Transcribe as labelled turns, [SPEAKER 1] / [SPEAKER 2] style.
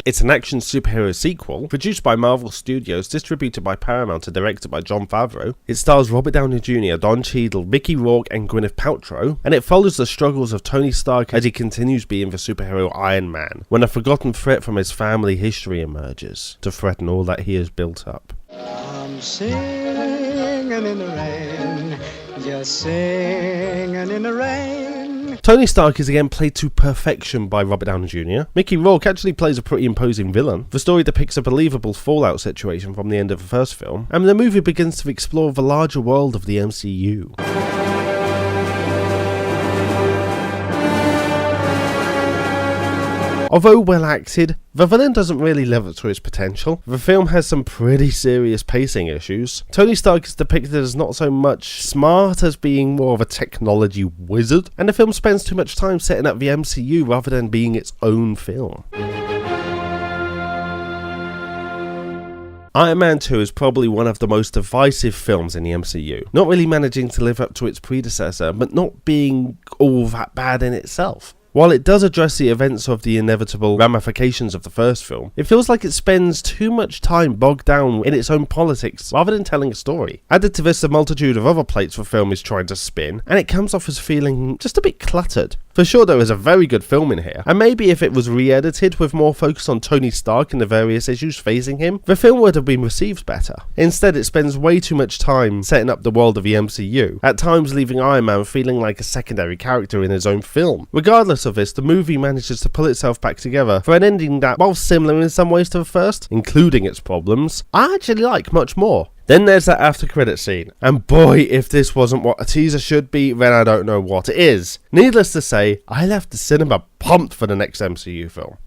[SPEAKER 1] It's an action superhero sequel, produced by Marvel Studios, distributed by Paramount and directed by Jon Favreau. It stars Robert Downey Jr., Don Cheadle, Mickey Rourke and Gwyneth Paltrow, and it follows the struggles of Tony Stark as he continues being the superhero Iron Man, when a forgotten threat from his family history emerges to threaten all that he has built up.
[SPEAKER 2] I'm singing in the rain, just singing in the rain.
[SPEAKER 1] Tony Stark is again played to perfection by Robert Downey Jr. Mickey Rourke actually plays a pretty imposing villain. The story depicts a believable fallout situation from the end of the first film, and the movie begins to explore the larger world of the MCU. Although well acted, the villain doesn't really live up to his potential. The film has some pretty serious pacing issues. Tony Stark is depicted as not so much smart as being more of a technology wizard, and the film spends too much time setting up the MCU rather than being its own film. Iron Man 2 is probably one of the most divisive films in the MCU, not really managing to live up to its predecessor, but not being all that bad in itself. While it does address the events of the inevitable ramifications of the first film, it feels like it spends too much time bogged down in its own politics rather than telling a story. Added to this, the multitude of other plates the film is trying to spin, and it comes off as feeling just a bit cluttered. For sure there is a very good film in here, and maybe if it was re-edited with more focus on Tony Stark and the various issues facing him, the film would have been received better. Instead, it spends way too much time setting up the world of the MCU, at times leaving Iron Man feeling like a secondary character in his own film. Regardless of this, the movie manages to pull itself back together for an ending that, while similar in some ways to the first, including its problems, I actually like much more. Then there's that after credit scene, and boy, if this wasn't what a teaser should be, then I don't know what it is. Needless to say, I left the cinema pumped for the next MCU film.